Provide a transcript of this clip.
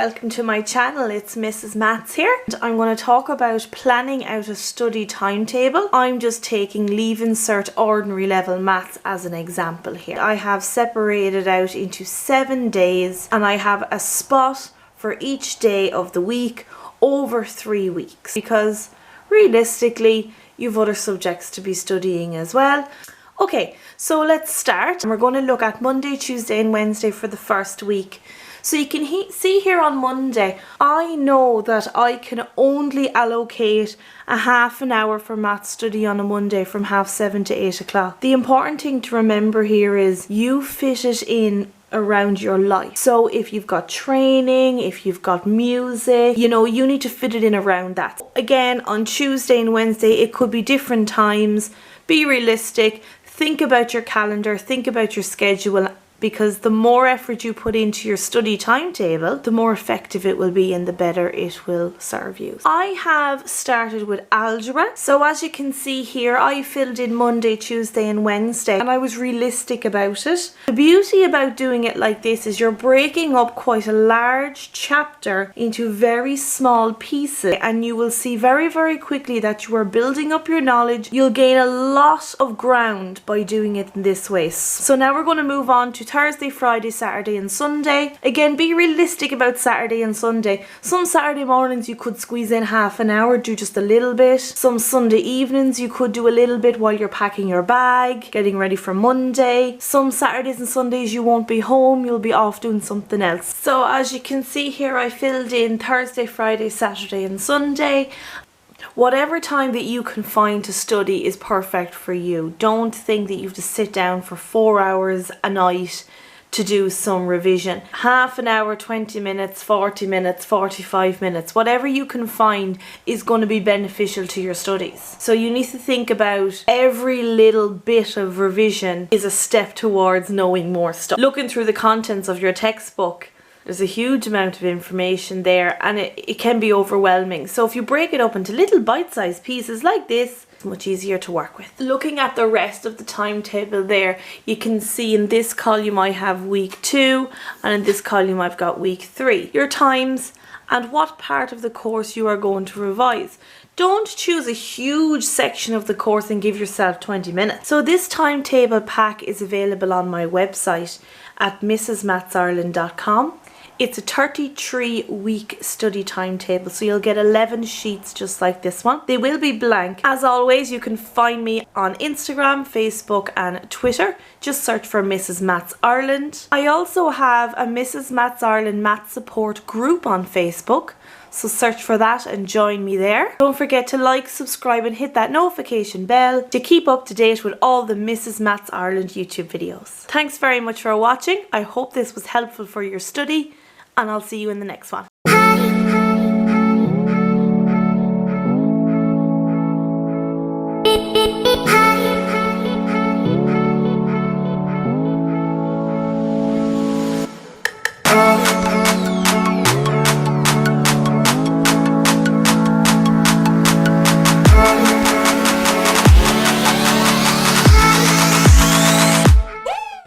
welcome to my channel. It's Mrs. Maths here, and I'm going to talk about planning out a study timetable. I'm just taking Leaving Cert Ordinary Level Maths as an example here. I have separated out into 7 days and I have a spot for each day of the week over 3 weeks, because realistically you've other subjects to be studying as well. Okay, so let's start. We're going to look at Monday, Tuesday and Wednesday for the first week. So you can see here on Monday, I know that I can only allocate a half an hour for math study on a Monday from 7:30 to 8 o'clock. The important thing to remember here is you fit it in around your life. So if you've got training, if you've got music, you know, you need to fit it in around that. Again, on Tuesday and Wednesday, it could be different times. Be realistic, think about your calendar, think about your schedule, because the more effort you put into your study timetable, the more effective it will be and the better it will serve you. I have started with algebra. So as you can see here, I filled in Monday, Tuesday and Wednesday, and I was realistic about it. The beauty about doing it like this is you're breaking up quite a large chapter into very small pieces, and you will see very, very quickly that you are building up your knowledge. You'll gain a lot of ground by doing it in this way. So now we're going to move on to Thursday, Friday, Saturday and Sunday. Again, be realistic about Saturday and Sunday. Some Saturday mornings you could squeeze in half an hour, do just a little bit. Some Sunday evenings you could do a little bit while you're packing your bag, getting ready for Monday. Some Saturdays and Sundays you won't be home, you'll be off doing something else. So as you can see here, I filled in Thursday, Friday, Saturday and Sunday. Whatever time that you can find to study is perfect for you. Don't think that you have to sit down for 4 hours a night to do some revision. Half an hour, 20 minutes, 40 minutes, 45 minutes, whatever you can find is going to be beneficial to your studies. So you need to think about every little bit of revision is a step towards knowing more stuff. Looking through the contents of your textbook, there's a huge amount of information there, and it can be overwhelming. So if you break it up into little bite-sized pieces like this, it's much easier to work with. Looking at the rest of the timetable there, you can see in this column I have week 2, and in this column I've got week 3. Your times and what part of the course you are going to revise. Don't choose a huge section of the course and give yourself 20 minutes. So this timetable pack is available on my website at MrsMathsIreland.com. It's a 33-week study timetable, so you'll get 11 sheets just like this one. They will be blank. As always, you can find me on Instagram, Facebook and Twitter. Just search for Mrs. Maths Ireland. I also have a Mrs. Maths Ireland Maths Support group on Facebook, so search for that and join me there. Don't forget to like, subscribe and hit that notification bell to keep up to date with all the Mrs. Maths Ireland YouTube videos. Thanks very much for watching. I hope this was helpful for your study, and I'll see you in the next one.